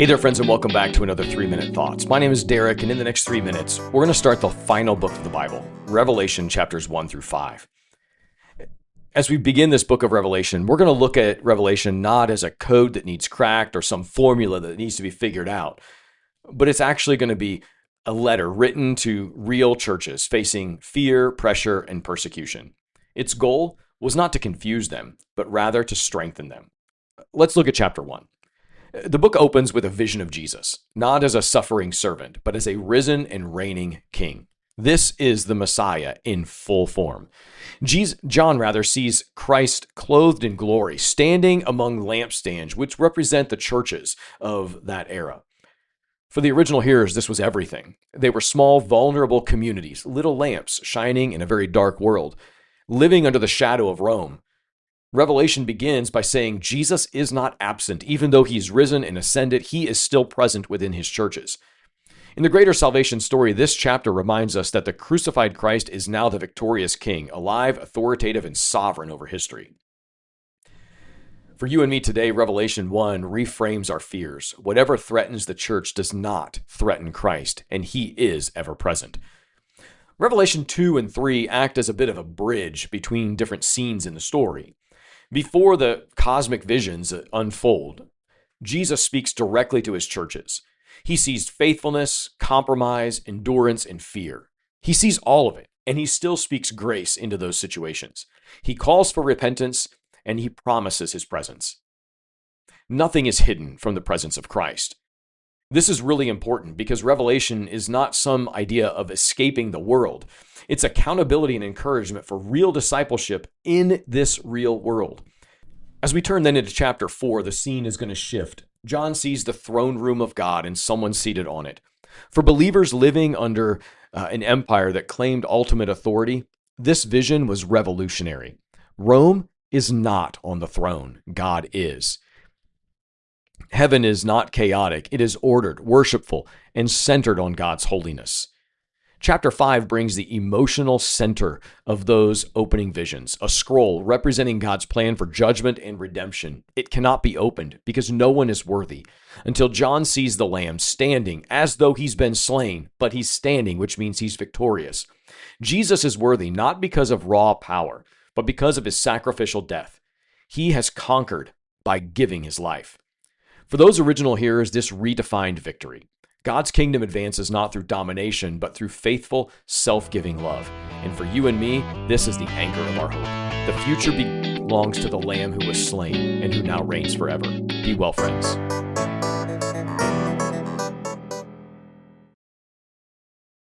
Hey there, friends, and welcome back to another 3-Minute Thoughts. My name is Derek, and in the next 3 minutes, we're going to start the final book of the Bible, Revelation chapters 1 through 5. As we begin this book of Revelation, we're going to look at Revelation not as a code that needs cracked or some formula that needs to be figured out, but it's actually going to be a letter written to real churches facing fear, pressure, and persecution. Its goal was not to confuse them, but rather to strengthen them. Let's look at chapter 1. The book opens with a vision of Jesus, not as a suffering servant, but as a risen and reigning king. This is the Messiah in full form. John sees Christ clothed in glory, standing among lampstands, which represent the churches of that era. For the original hearers, this was everything. They were small, vulnerable communities, little lamps shining in a very dark world, living under the shadow of Rome. Revelation begins by saying Jesus is not absent. Even though he's risen and ascended, he is still present within his churches. In the greater salvation story, this chapter reminds us that the crucified Christ is now the victorious king, alive, authoritative, and sovereign over history. For you and me today, Revelation 1 reframes our fears. Whatever threatens the church does not threaten Christ, and he is ever present. Revelation 2 and 3 act as a bit of a bridge between different scenes in the story. Before the cosmic visions unfold, Jesus speaks directly to his churches. He sees faithfulness, compromise, endurance, and fear. He sees all of it, and he still speaks grace into those situations. He calls for repentance, and he promises his presence. Nothing is hidden from the presence of Christ. This is really important because Revelation is not some idea of escaping the world. It's accountability and encouragement for real discipleship in this real world. As we turn then into chapter 4, the scene is going to shift. John sees the throne room of God and someone seated on it. For believers living under an empire that claimed ultimate authority, this vision was revolutionary. Rome is not on the throne. God is. Heaven is not chaotic. It is ordered, worshipful, and centered on God's holiness. Chapter 5 brings the emotional center of those opening visions, a scroll representing God's plan for judgment and redemption. It cannot be opened because no one is worthy until John sees the Lamb standing as though he's been slain, but he's standing, which means he's victorious. Jesus is worthy not because of raw power, but because of his sacrificial death. He has conquered by giving his life. For those original hearers, this redefined victory. God's kingdom advances not through domination, but through faithful, self-giving love. And for you and me, this is the anchor of our hope. The future belongs to the Lamb who was slain and who now reigns forever. Be well, friends.